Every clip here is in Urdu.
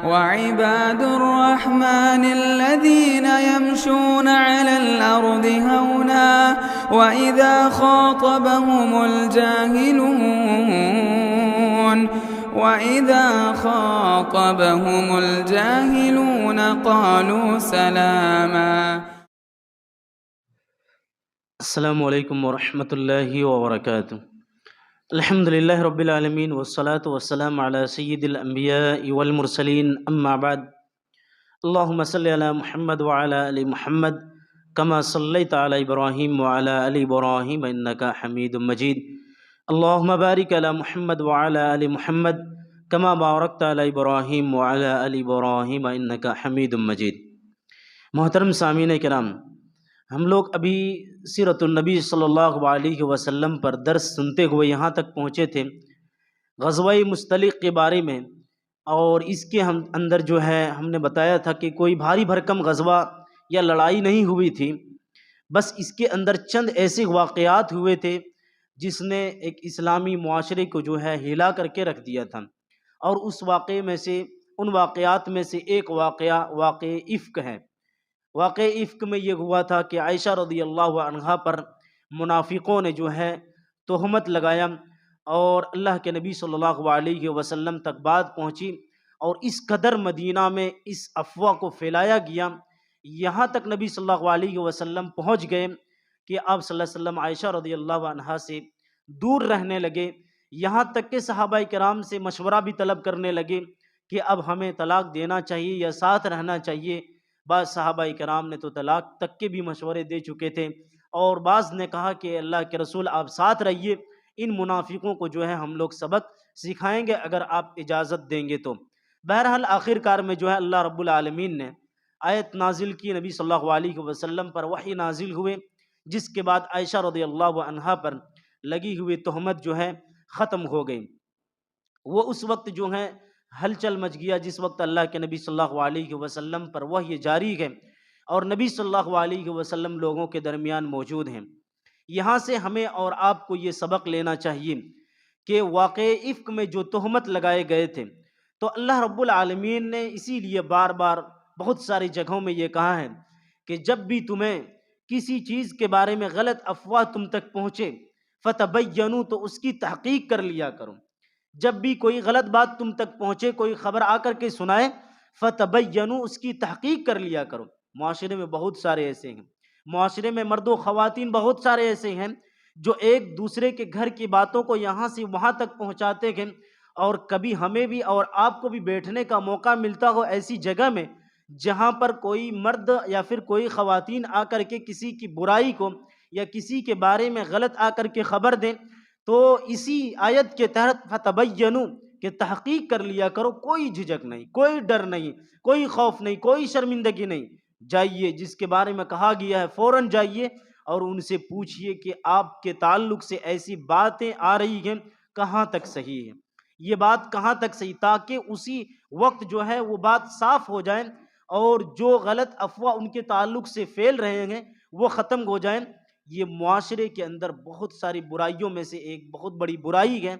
وعباد الرحمن الذين يمشون على الأرض هونا وإذا خاطبهم الجاهلون قالوا سلاما. السلام علیکم ورحمۃ اللہ وبرکاتہ. الحمد للہ رب العالمین والصلاة والسلام علی سید الانبیاء والمرسلین اما بعد. اللہم صلی علی محمد وعلی آل محمد کما صلیت علی ابراہیم وعلی آل ابراہیم انک حمید مجید. اللہم بارک علی محمد وعلی آل محمد کما بارکت علی ابراہیم وعلی آل ابراہیم انک حمید مجید. محترم سامعین کرام، ہم لوگ ابھی سیرت النبی صلی اللہ علیہ وسلم پر درس سنتے ہوئے یہاں تک پہنچے تھے غزوہ مستلق کے بارے میں، اور اس کے اندر جو ہے ہم نے بتایا تھا کہ کوئی بھاری بھرکم غزوہ یا لڑائی نہیں ہوئی تھی، بس اس کے اندر چند ایسے واقعات ہوئے تھے جس نے ایک اسلامی معاشرے کو جو ہے ہلا کر کے رکھ دیا تھا. اور اس ان واقعات میں سے ایک واقع افک ہے. واقع افک میں یہ ہوا تھا کہ عائشہ رضی اللہ عنہا پر منافقوں نے جو ہے تہمت لگایا، اور اللہ کے نبی صلی اللہ علیہ وسلم تک بات پہنچی، اور اس قدر مدینہ میں اس افواہ کو پھیلایا گیا، یہاں تک نبی صلی اللہ علیہ وسلم پہنچ گئے کہ آپ صلی اللہ علیہ وسلم عائشہ رضی اللہ عنہا سے دور رہنے لگے. یہاں تک کہ صحابہ کرام سے مشورہ بھی طلب کرنے لگے کہ اب ہمیں طلاق دینا چاہیے یا ساتھ رہنا چاہیے. بعض صحابہ کرام نے تو طلاق تک کے بھی مشورے دے چکے تھے، اور بعض نے کہا کہ اللہ کے رسول آپ ساتھ رہیے، ان منافقوں کو جو ہے ہم لوگ سبق سکھائیں گے اگر آپ اجازت دیں گے تو. بہرحال آخر کار میں جو ہے اللہ رب العالمین نے آیت نازل کی، نبی صلی اللہ علیہ وسلم پر وحی نازل ہوئے، جس کے بعد عائشہ رضی اللہ عنہا پر لگی ہوئی تہمت جو ہے ختم ہو گئی. وہ اس وقت جو ہے ہلچل مچ گیا جس وقت اللہ کے نبی صلی اللہ علیہ وسلم پر وحی جاری ہے، اور نبی صلی اللہ علیہ وسلم لوگوں کے درمیان موجود ہیں. یہاں سے ہمیں اور آپ کو یہ سبق لینا چاہیے کہ واقع افک میں جو تہمت لگائے گئے تھے، تو اللہ رب العالمین نے اسی لیے بار بار بہت ساری جگہوں میں یہ کہا ہے کہ جب بھی تمہیں کسی چیز کے بارے میں غلط افواہ تم تک پہنچے فتبینوا، تو اس کی تحقیق کر لیا کرو. جب بھی کوئی غلط بات تم تک پہنچے، کوئی خبر آ کر کے سنائے، فتبینوا، اس کی تحقیق کر لیا کرو. معاشرے میں بہت سارے ایسے ہیں، معاشرے میں مرد و خواتین بہت سارے ایسے ہیں جو ایک دوسرے کے گھر کی باتوں کو یہاں سے وہاں تک پہنچاتے ہیں، اور کبھی ہمیں بھی اور آپ کو بھی بیٹھنے کا موقع ملتا ہو ایسی جگہ میں جہاں پر کوئی مرد یا پھر کوئی خواتین آ کر کے کسی کی برائی کو یا کسی کے بارے میں غلط آ کر کے خبر دیں، تو اسی آیت کے تحت فتبینوا کہ تحقیق کر لیا کرو. کوئی جھجک نہیں، کوئی ڈر نہیں، کوئی خوف نہیں، کوئی شرمندگی نہیں. جائیے، جس کے بارے میں کہا گیا ہے فوراً جائیے اور ان سے پوچھئے کہ آپ کے تعلق سے ایسی باتیں آ رہی ہیں کہاں تک صحیح ہے، یہ بات کہاں تک صحیح، تاکہ اسی وقت جو ہے وہ بات صاف ہو جائے اور جو غلط افواہ ان کے تعلق سے پھیل رہے ہیں وہ ختم ہو جائیں. یہ معاشرے کے اندر بہت ساری برائیوں میں سے ایک بہت بڑی برائی ہے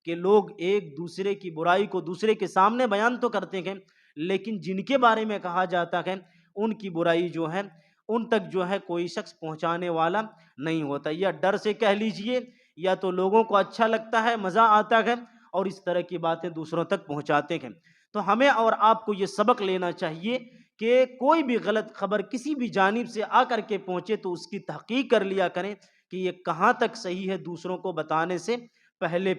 کہ لوگ ایک دوسرے کی برائی کو دوسرے کے سامنے بیان تو کرتے ہیں، لیکن جن کے بارے میں کہا جاتا ہے ان کی برائی جو ہے ان تک جو ہے کوئی شخص پہنچانے والا نہیں ہوتا. یا ڈر سے کہہ لیجئے، یا تو لوگوں کو اچھا لگتا ہے، مزہ آتا ہے، اور اس طرح کی باتیں دوسروں تک پہنچاتے ہیں. تو ہمیں اور آپ کو یہ سبق لینا چاہیے کہ کوئی بھی غلط خبر کسی بھی جانب سے آ کر کے پہنچے تو اس کی تحقیق کر لیا کریں کہ یہ کہاں تک صحیح ہے دوسروں کو بتانے سے پہلے.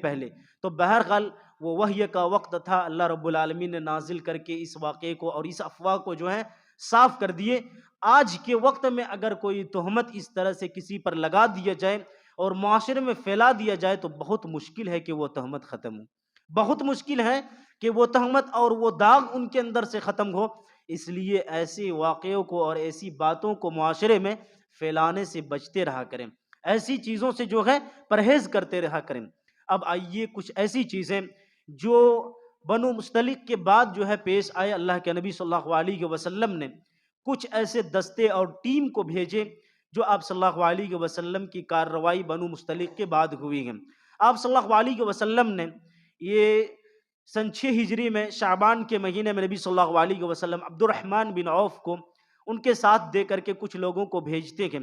تو بہرحال وہ وحی کا وقت تھا، اللہ رب العالمین نے نازل کر کے اس واقعے کو اور اس افواہ کو جو ہے صاف کر دیے. آج کے وقت میں اگر کوئی تہمت اس طرح سے کسی پر لگا دیا جائے اور معاشرے میں پھیلا دیا جائے تو بہت مشکل ہے کہ وہ تہمت ختم ہو، بہت مشکل ہے کہ وہ تہمت اور وہ داغ ان کے اندر سے ختم ہو. اس لیے ایسے واقعوں کو اور ایسی باتوں کو معاشرے میں پھیلانے سے بچتے رہا کریں، ایسی چیزوں سے جو ہے پرہیز کرتے رہا کریں. اب آئیے کچھ ایسی چیزیں جو بنو مستلق کے بعد جو ہے پیش آئے. اللہ کے نبی صلی اللہ علیہ وسلم نے کچھ ایسے دستے اور ٹیم کو بھیجے جو آپ صلی اللہ علیہ وسلم کی کارروائی بنو مستلق کے بعد ہوئی ہیں. آپ صلی اللہ علیہ وسلم نے یہ سن 6 ہجری میں شعبان کے مہینے میں نبی صلی اللہ علیہ وسلم عبد الرحمن بن عوف کو ان کے ساتھ دے کر کے کچھ لوگوں کو بھیجتے ہیں،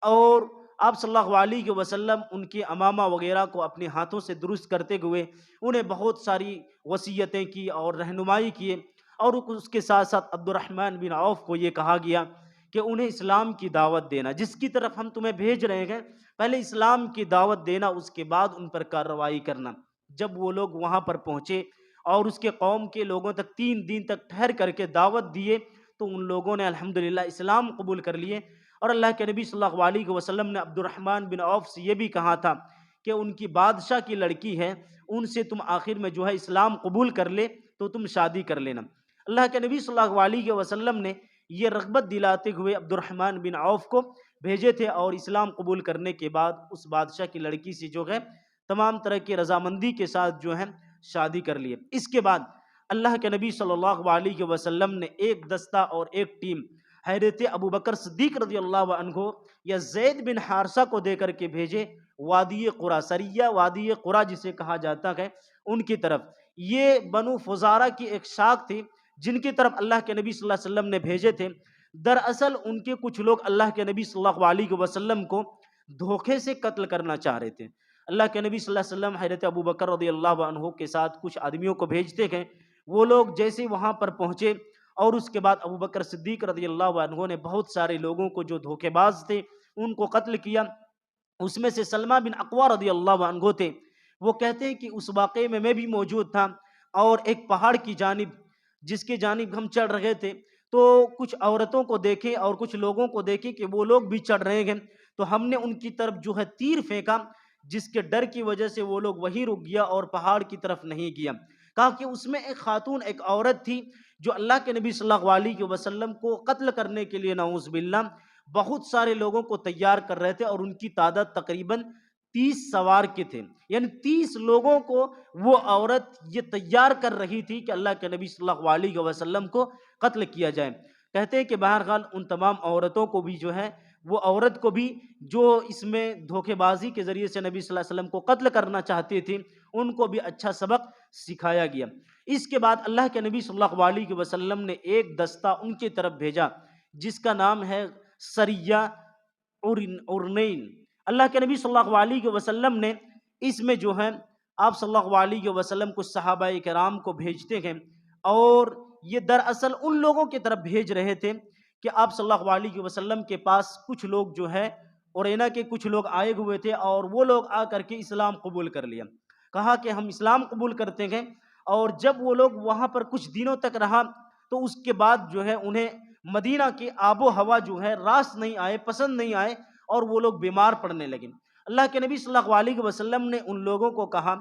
اور آپ صلی اللہ علیہ وسلم ان کے امامہ وغیرہ کو اپنے ہاتھوں سے درست کرتے ہوئے انہیں بہت ساری وصیتیں کی اور رہنمائی کیے، اور اس کے ساتھ ساتھ عبد الرحمن بن عوف کو یہ کہا گیا کہ انہیں اسلام کی دعوت دینا، جس کی طرف ہم تمہیں بھیج رہے ہیں پہلے اسلام کی دعوت دینا، اس کے بعد ان پر کارروائی کرنا۔ جب وہ لوگ وہاں پر پہنچے اور اس کے قوم کے لوگوں تک 3 دن تک ٹھہر کر کے دعوت دیے، تو ان لوگوں نے الحمدللہ اسلام قبول کر لیے۔ اور اللہ کے نبی صلی اللہ علیہ وسلم نے عبد الرحمن بن عوف سے یہ بھی کہا تھا کہ ان کی بادشاہ کی لڑکی ہے، ان سے تم آخر میں جو ہے اسلام قبول کر لے تو تم شادی کر لینا۔ اللہ کے نبی صلی اللہ علیہ وسلم نے یہ رغبت دلاتے ہوئے عبد الرحمن بن عوف کو بھیجے تھے، اور اسلام قبول کرنے کے بعد اس بادشاہ کی لڑکی سے جو ہے تمام طرح کی رضامندی کے ساتھ جو ہے شادی کر لیے۔ اس کے بعد اللہ کے نبی صلی اللہ علیہ وسلم نے ایک دستہ اور ایک ٹیم حضرت ابو بکر صدیق رضی اللہ عنہ یا زید بن حارثہ کو دے کر کے بھیجے وادی قرا، سریہ وادی قرا جسے کہا جاتا ہے، ان کی طرف۔ یہ بنو فزارہ کی ایک شاخ تھی جن کی طرف اللہ کے نبی صلی اللہ علیہ وسلم نے بھیجے تھے۔ دراصل ان کے کچھ لوگ اللہ کے نبی صلی اللہ علیہ وسلم کو دھوکے سے قتل کرنا چاہ رہے تھے۔ اللہ کے نبی صلی اللہ علیہ وسلم حضرت ابو بکر رضی اللہ عنہ کے ساتھ کچھ آدمیوں کو بھیجتے ہیں، وہ لوگ جیسے وہاں پر پہنچے اور اس کے بعد ابو بکر صدیق رضی اللہ عنہ نے بہت سارے لوگوں کو جو دھوکے باز تھے ان کو قتل کیا۔ اس میں سے سلمہ بن اقوا رضی اللہ عنہ تھے۔ وہ کہتے ہیں کہ اس واقعے میں بھی موجود تھا، اور ایک پہاڑ کی جانب جس کے جانب ہم چڑھ رہے تھے تو کچھ عورتوں کو دیکھے اور کچھ لوگوں کو دیکھے کہ وہ لوگ بھی چڑھ رہے ہیں، تو ہم نے ان کی طرف جو ہے تیر پھینکا، جس کے ڈر کی وجہ سے وہ لوگ وہیں رک گیا اور پہاڑ کی طرف نہیں گیا۔ کہا کہ اس میں ایک خاتون، ایک عورت تھی جو اللہ کے نبی صلی اللہ علیہ وسلم کو قتل کرنے کے لیے نعوذ باللہ بہت سارے لوگوں کو تیار کر رہے تھے، اور ان کی تعداد تقریباً 30 سوار کے تھے، یعنی 30 لوگوں کو وہ عورت یہ تیار کر رہی تھی کہ اللہ کے نبی صلی اللہ علیہ وسلم کو قتل کیا جائے۔ کہتے ہیں کہ بہرحال ان تمام عورتوں کو بھی جو ہے، وہ عورت کو بھی جو اس میں دھوکے بازی کے ذریعے سے نبی صلی اللہ علیہ وسلم کو قتل کرنا چاہتی تھی، ان کو بھی اچھا سبق سکھایا گیا۔ اس کے بعد اللہ کے نبی صلی اللہ علیہ وسلم نے ایک دستہ ان کی طرف بھیجا جس کا نام ہے سریہ ارنین۔ اللہ کے نبی صلی اللہ علیہ وسلم نے اس میں جو ہے آپ صلی اللہ علیہ وسلم کچھ صحابہ کرام کو بھیجتے ہیں، اور یہ دراصل ان لوگوں کی طرف بھیج رہے تھے کہ آپ صلی اللہ علیہ وسلم کے پاس کچھ لوگ جو ہے اورینا کے کچھ لوگ آئے ہوئے تھے، اور وہ لوگ آ کر کے اسلام قبول کر لیا۔ کہا کہ ہم اسلام قبول کرتے ہیں، اور جب وہ لوگ وہاں پر کچھ دنوں تک رہا تو اس کے بعد جو ہے انہیں مدینہ کی آب و ہوا جو ہے راس نہیں آئے، پسند نہیں آئے، اور وہ لوگ بیمار پڑنے لگے۔ اللہ کے نبی صلی اللہ علیہ وسلم نے ان لوگوں کو کہا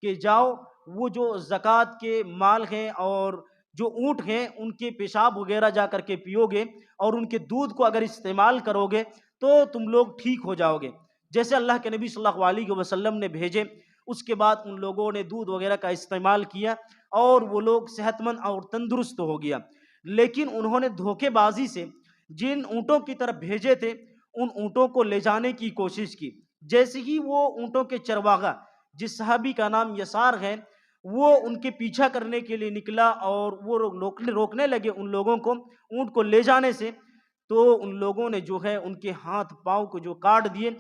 کہ جاؤ، وہ جو زکوٰۃ کے مال ہیں اور جو اونٹ ہیں ان کے پیشاب وغیرہ جا کر کے پیو گے، اور ان کے دودھ کو اگر استعمال کرو گے تو تم لوگ ٹھیک ہو جاؤ گے۔ جیسے اللہ کے نبی صلی اللہ علیہ وسلم نے بھیجے، اس کے بعد ان لوگوں نے دودھ وغیرہ کا استعمال کیا اور وہ لوگ صحت مند اور تندرست ہو گیا۔ لیکن انہوں نے دھوکے بازی سے جن اونٹوں کی طرف بھیجے تھے ان اونٹوں کو لے جانے کی کوشش کی۔ جیسے ہی وہ اونٹوں کے چرواغہ، جس صحابی کا نام یسار ہے، وہ ان کے پیچھا کرنے کے لیے نکلا اور وہ روکنے لگے ان لوگوں کو اونٹ کو لے جانے سے، تو ان لوگوں نے جو ہے ان کے ہاتھ پاؤں کو جو کاٹ دیے۔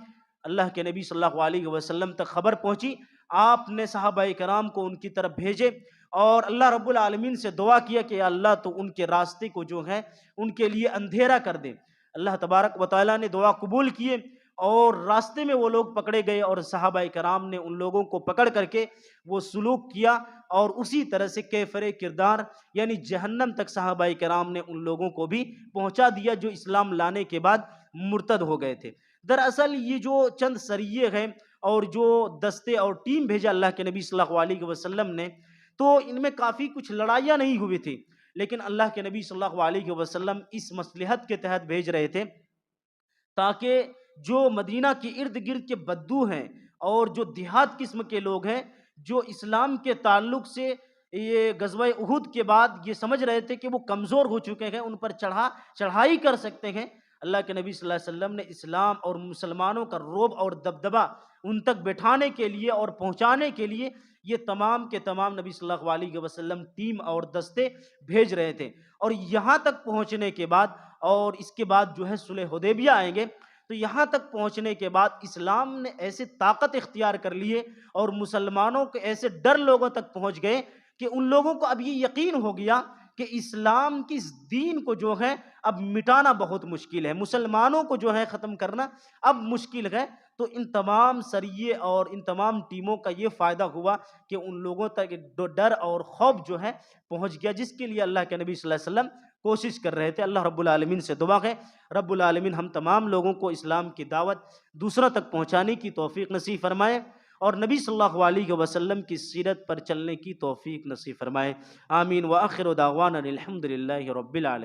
اللہ کے نبی صلی اللہ علیہ وسلم تک خبر پہنچی، آپ نے صحابہ کرام کو ان کی طرف بھیجے اور اللہ رب العالمین سے دعا کیا کہ یا اللہ تو ان کے راستے کو جو ہے ان کے لیے اندھیرا کر دے۔ اللہ تبارک و تعالیٰ نے دعا قبول کیے، اور راستے میں وہ لوگ پکڑے گئے، اور صحابہ کرام نے ان لوگوں کو پکڑ کر کے وہ سلوک کیا، اور اسی طرح سے کیفر کردار یعنی جہنم تک صحابہ کرام نے ان لوگوں کو بھی پہنچا دیا جو اسلام لانے کے بعد مرتد ہو گئے تھے۔ دراصل یہ جو چند سریے ہیں اور جو دستے اور ٹیم بھیجا اللہ کے نبی صلی اللہ علیہ وسلم نے، تو ان میں کافی کچھ لڑائیاں نہیں ہوئی تھی، لیکن اللہ کے نبی صلی اللہ علیہ وسلم اس مصلحت کے تحت بھیج رہے تھے تاکہ جو مدینہ کے ارد گرد کے بدو ہیں اور جو دیہات قسم کے لوگ ہیں جو اسلام کے تعلق سے یہ غزوہ احد کے بعد یہ سمجھ رہے تھے کہ وہ کمزور ہو چکے ہیں، ان پر چڑھائی کر سکتے ہیں، اللہ کے نبی صلی اللہ علیہ وسلم نے اسلام اور مسلمانوں کا رعب اور دبدبہ ان تک بٹھانے کے لیے اور پہنچانے کے لیے یہ تمام کے تمام نبی صلی اللہ علیہ وسلم ٹیم اور دستے بھیج رہے تھے، اور یہاں تک پہنچنے کے بعد، اور اس کے بعد جو ہے صلح حدیبیہ آئیں گے، تو یہاں تک پہنچنے کے بعد اسلام نے ایسے طاقت اختیار کر لیے اور مسلمانوں کے ایسے ڈر لوگوں تک پہنچ گئے کہ ان لوگوں کو اب یہ یقین ہو گیا کہ اسلام کی اس دین کو جو ہے اب مٹانا بہت مشکل ہے، مسلمانوں کو جو ہے ختم کرنا اب مشکل ہے۔ تو ان تمام سریے اور ان تمام ٹیموں کا یہ فائدہ ہوا کہ ان لوگوں تک ڈر اور خوف جو ہے پہنچ گیا، جس کے لیے اللہ کے نبی صلی اللہ علیہ وسلم کوشش کر رہے تھے۔ اللہ رب العالمین سے دعا ہے رب العالمین ہم تمام لوگوں کو اسلام کی دعوت دوسروں تک پہنچانے کی توفیق نصیب فرمائے، اور نبی صلی اللہ علیہ وسلم کی سیرت پر چلنے کی توفیق نصیب فرمائے۔ آمین۔ وآخر دعوانا الحمد للہ رب العالمین۔